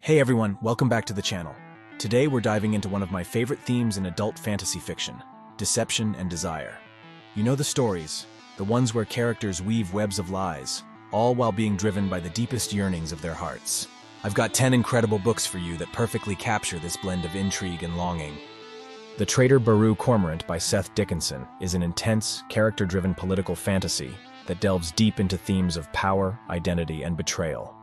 Hey everyone, welcome back to the channel. Today we're diving into one of my favorite themes in adult fantasy fiction, deception and desire. You know the stories, the ones where characters weave webs of lies, all while being driven by the deepest yearnings of their hearts. I've got 10 incredible books for you that perfectly capture this blend of intrigue and longing. The Traitor Baru Cormorant by Seth Dickinson is an intense, character-driven political fantasy that delves deep into themes of power, identity, and betrayal.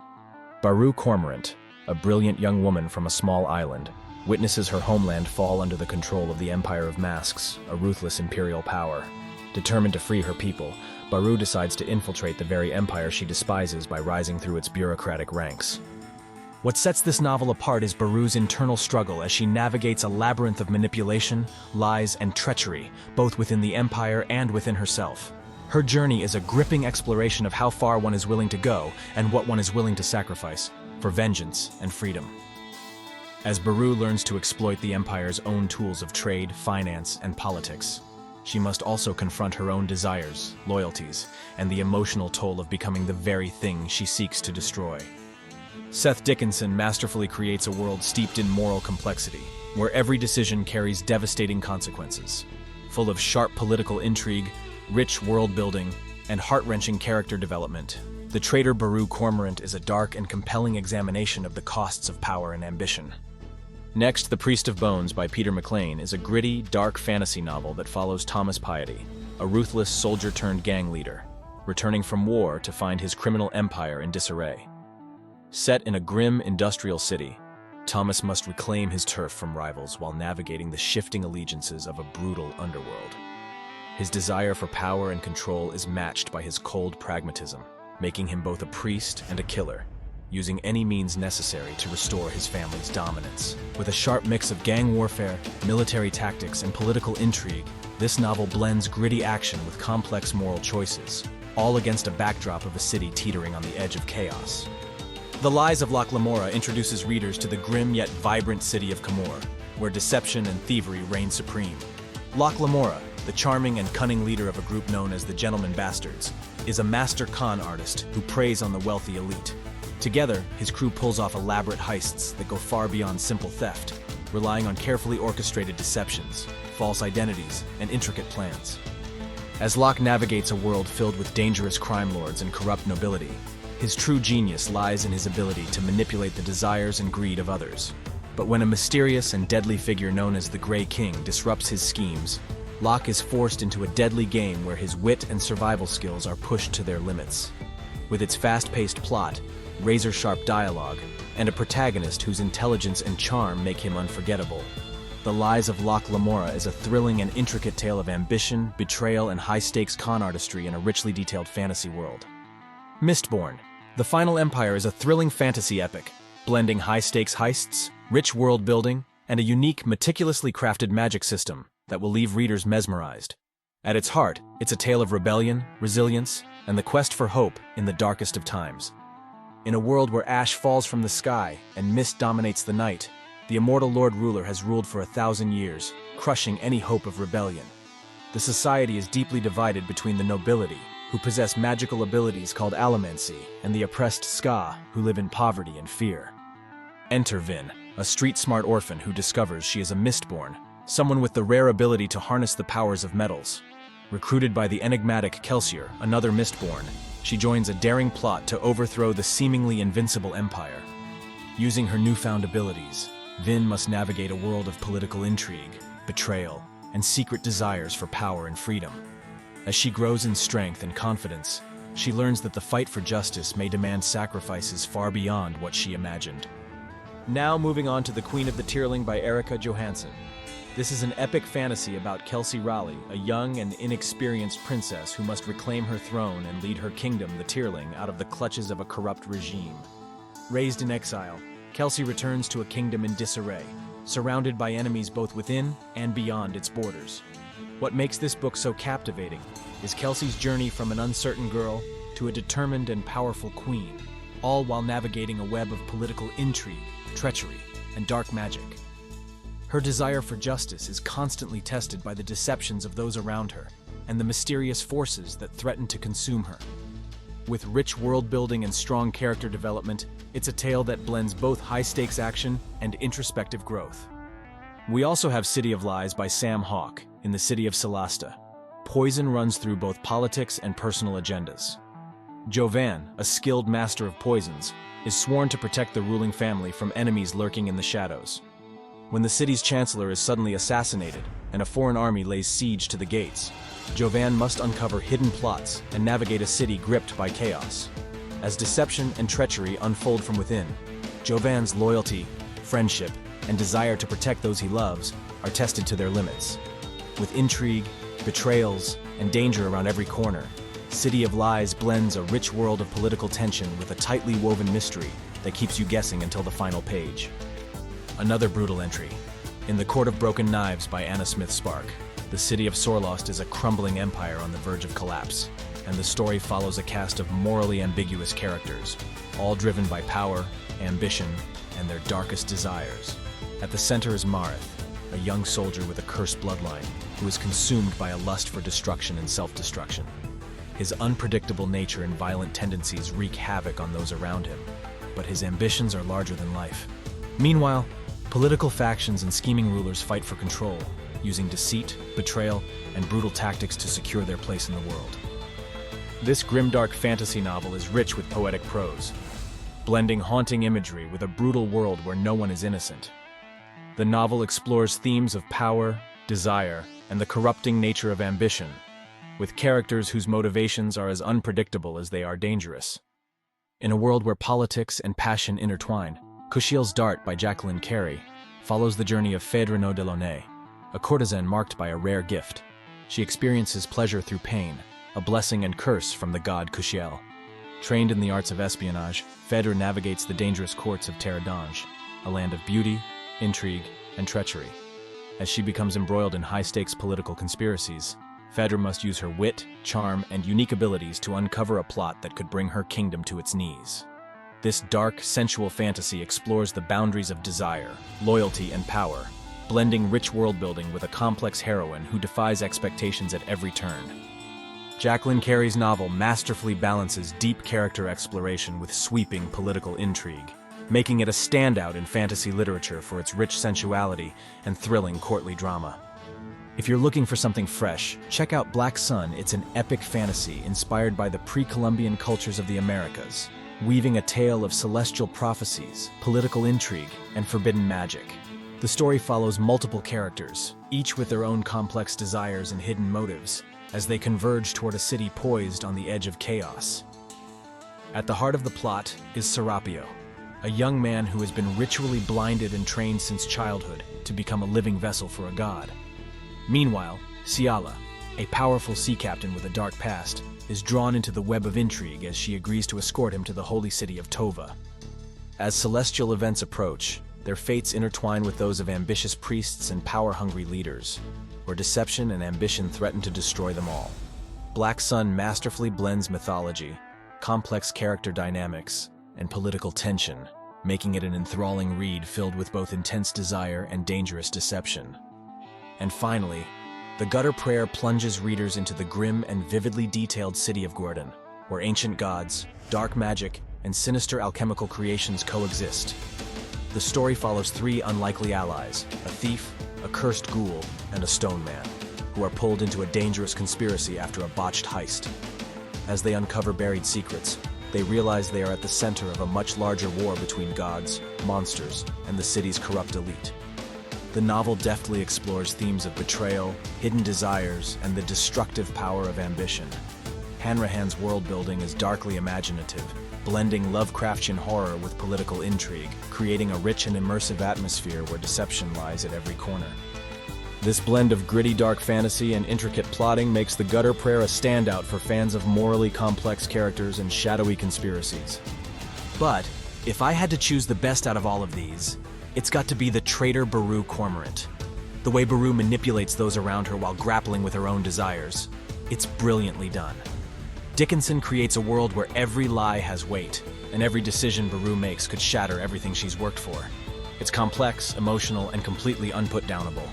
Baru Cormorant, a brilliant young woman from a small island, witnesses her homeland fall under the control of the Empire of Masks, a ruthless imperial power. Determined to free her people, Baru decides to infiltrate the very empire she despises by rising through its bureaucratic ranks. What sets this novel apart is Baru's internal struggle as she navigates a labyrinth of manipulation, lies, and treachery, both within the empire and within herself. Her journey is a gripping exploration of how far one is willing to go and what one is willing to sacrifice for vengeance and freedom. As Baru learns to exploit the Empire's own tools of trade, finance, and politics, she must also confront her own desires, loyalties, and the emotional toll of becoming the very thing she seeks to destroy. Seth Dickinson masterfully creates a world steeped in moral complexity, where every decision carries devastating consequences. Full of sharp political intrigue, rich world-building, and heart-wrenching character development, The Traitor Baru Cormorant is a dark and compelling examination of the costs of power and ambition. Next, The Priest of Bones by Peter McLean is a gritty, dark fantasy novel that follows Thomas Piety, a ruthless soldier-turned-gang leader, returning from war to find his criminal empire in disarray. Set in a grim industrial city, Thomas must reclaim his turf from rivals while navigating the shifting allegiances of a brutal underworld. His desire for power and control is matched by his cold pragmatism, making him both a priest and a killer, using any means necessary to restore his family's dominance. With a sharp mix of gang warfare, military tactics, and political intrigue, this novel blends gritty action with complex moral choices, all against a backdrop of a city teetering on the edge of chaos. The Lies of Locke Lamora introduces readers to the grim yet vibrant city of Camor, where deception and thievery reign supreme. Locke Lamora, the charming and cunning leader of a group known as the Gentlemen Bastards, is a master con artist who preys on the wealthy elite. Together, his crew pulls off elaborate heists that go far beyond simple theft, relying on carefully orchestrated deceptions, false identities, and intricate plans. As Locke navigates a world filled with dangerous crime lords and corrupt nobility, his true genius lies in his ability to manipulate the desires and greed of others. But when a mysterious and deadly figure known as the Grey King disrupts his schemes, Locke is forced into a deadly game where his wit and survival skills are pushed to their limits. With its fast-paced plot, razor-sharp dialogue, and a protagonist whose intelligence and charm make him unforgettable, The Lies of Locke Lamora is a thrilling and intricate tale of ambition, betrayal, and high-stakes con artistry in a richly detailed fantasy world. Mistborn, The Final Empire is a thrilling fantasy epic, blending high-stakes heists, rich world-building, and a unique, meticulously crafted magic system that will leave readers mesmerized. At its heart, it's a tale of rebellion, resilience, and the quest for hope in the darkest of times. In a world where ash falls from the sky and mist dominates the night, the immortal Lord Ruler has ruled for 1,000 years, crushing any hope of rebellion. The society is deeply divided between the nobility, who possess magical abilities called allomancy, and the oppressed Ska, who live in poverty and fear. Enter Vin, a street-smart orphan who discovers she is a Mistborn, someone with the rare ability to harness the powers of metals. Recruited by the enigmatic Kelsier, another Mistborn, she joins a daring plot to overthrow the seemingly invincible empire. Using her newfound abilities, Vin must navigate a world of political intrigue, betrayal, and secret desires for power and freedom. As she grows in strength and confidence, she learns that the fight for justice may demand sacrifices far beyond what she imagined. Now moving on to The Queen of the Tearling by Erica Johansson. This is an epic fantasy about Kelsey Raleigh, a young and inexperienced princess who must reclaim her throne and lead her kingdom, the Tearling, out of the clutches of a corrupt regime. Raised in exile, Kelsey returns to a kingdom in disarray, surrounded by enemies both within and beyond its borders. What makes this book so captivating is Kelsey's journey from an uncertain girl to a determined and powerful queen, all while navigating a web of political intrigue, treachery, and dark magic. Her desire for justice is constantly tested by the deceptions of those around her and the mysterious forces that threaten to consume her. With rich world building and strong character development, it's a tale that blends both high-stakes action and introspective growth. We also have City of Lies by Sam Hawke in the city of Solasta. Poison runs through both politics and personal agendas. Jovan, a skilled master of poisons, is sworn to protect the ruling family from enemies lurking in the shadows. When the city's chancellor is suddenly assassinated and a foreign army lays siege to the gates, Jovan must uncover hidden plots and navigate a city gripped by chaos. As deception and treachery unfold from within, Jovan's loyalty, friendship, and desire to protect those he loves are tested to their limits. With intrigue, betrayals, and danger around every corner, City of Lies blends a rich world of political tension with a tightly woven mystery that keeps you guessing until the final page. Another brutal entry. In The Court of Broken Knives by Anna Smith Spark, the city of Sorlost is a crumbling empire on the verge of collapse, and the story follows a cast of morally ambiguous characters, all driven by power, ambition, and their darkest desires. At the center is Marith, a young soldier with a cursed bloodline who is consumed by a lust for destruction and self-destruction. His unpredictable nature and violent tendencies wreak havoc on those around him, but his ambitions are larger than life. Meanwhile, political factions and scheming rulers fight for control, using deceit, betrayal, and brutal tactics to secure their place in the world. This grimdark fantasy novel is rich with poetic prose, blending haunting imagery with a brutal world where no one is innocent. The novel explores themes of power, desire, and the corrupting nature of ambition, with characters whose motivations are as unpredictable as they are dangerous. In a world where politics and passion intertwine, Kushiel's Dart by Jacqueline Carey follows the journey of Phèdre No Delaunay, a courtesan marked by a rare gift. She experiences pleasure through pain, a blessing and curse from the god Kushiel. Trained in the arts of espionage, Phèdre navigates the dangerous courts of Terradange, a land of beauty, intrigue, and treachery. As she becomes embroiled in high-stakes political conspiracies, Phèdre must use her wit, charm, and unique abilities to uncover a plot that could bring her kingdom to its knees. This dark, sensual fantasy explores the boundaries of desire, loyalty, and power, blending rich world-building with a complex heroine who defies expectations at every turn. Jacqueline Carey's novel masterfully balances deep character exploration with sweeping political intrigue, making it a standout in fantasy literature for its rich sensuality and thrilling courtly drama. If you're looking for something fresh, check out Black Sun. It's an epic fantasy inspired by the pre-Columbian cultures of the Americas, weaving a tale of celestial prophecies, political intrigue, and forbidden magic. The story follows multiple characters, each with their own complex desires and hidden motives, as they converge toward a city poised on the edge of chaos. At the heart of the plot is Serapio, a young man who has been ritually blinded and trained since childhood to become a living vessel for a god. Meanwhile, Ciala, a powerful sea captain with a dark past, is drawn into the web of intrigue as she agrees to escort him to the holy city of Tova. As celestial events approach, their fates intertwine with those of ambitious priests and power-hungry leaders, where deception and ambition threaten to destroy them all. Black Sun masterfully blends mythology, complex character dynamics, and political tension, making it an enthralling read filled with both intense desire and dangerous deception. And finally, The Gutter Prayer plunges readers into the grim and vividly detailed city of Gordon, where ancient gods, dark magic, and sinister alchemical creations coexist. The story follows three unlikely allies, a thief, a cursed ghoul, and a stone man, who are pulled into a dangerous conspiracy after a botched heist. As they uncover buried secrets, they realize they are at the center of a much larger war between gods, monsters, and the city's corrupt elite. The novel deftly explores themes of betrayal, hidden desires, and the destructive power of ambition. Hanrahan's world-building is darkly imaginative, blending Lovecraftian horror with political intrigue, creating a rich and immersive atmosphere where deception lies at every corner. This blend of gritty dark fantasy and intricate plotting makes The Gutter Prayer a standout for fans of morally complex characters and shadowy conspiracies. But if I had to choose the best out of all of these, it's got to be the Traitor Baru Cormorant. The way Baru manipulates those around her while grappling with her own desires, it's brilliantly done. Dickinson creates a world where every lie has weight, and every decision Baru makes could shatter everything she's worked for. It's complex, emotional, and completely unputdownable.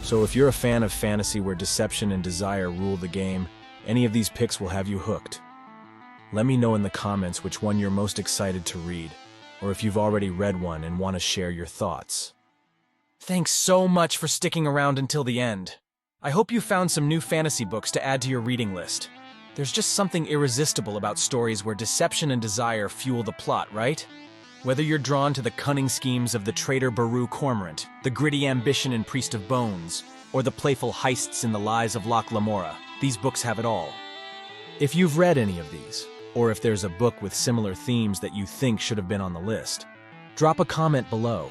So if you're a fan of fantasy where deception and desire rule the game, any of these picks will have you hooked. Let me know in the comments which one you're most excited to read, or if you've already read one and want to share your thoughts. Thanks so much for sticking around until the end. I hope you found some new fantasy books to add to your reading list. There's just something irresistible about stories where deception and desire fuel the plot, right? Whether you're drawn to the cunning schemes of the Traitor Baru Cormorant, the gritty ambition in Priest of Bones, or the playful heists in the Lies of Locke Lamora, these books have it all. If you've read any of these, or if there's a book with similar themes that you think should have been on the list, drop a comment below.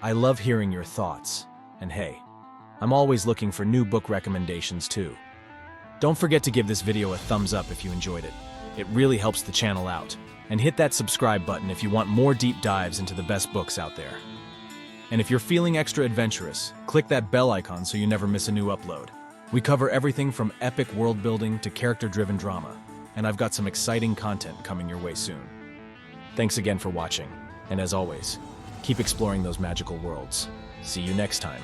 I love hearing your thoughts. And hey, I'm always looking for new book recommendations too. Don't forget to give this video a thumbs up if you enjoyed it. It really helps the channel out. And hit that subscribe button if you want more deep dives into the best books out there. And if you're feeling extra adventurous, click that bell icon so you never miss a new upload. We cover everything from epic world building to character-driven drama, and I've got some exciting content coming your way soon. Thanks again for watching, and as always, keep exploring those magical worlds. See you next time.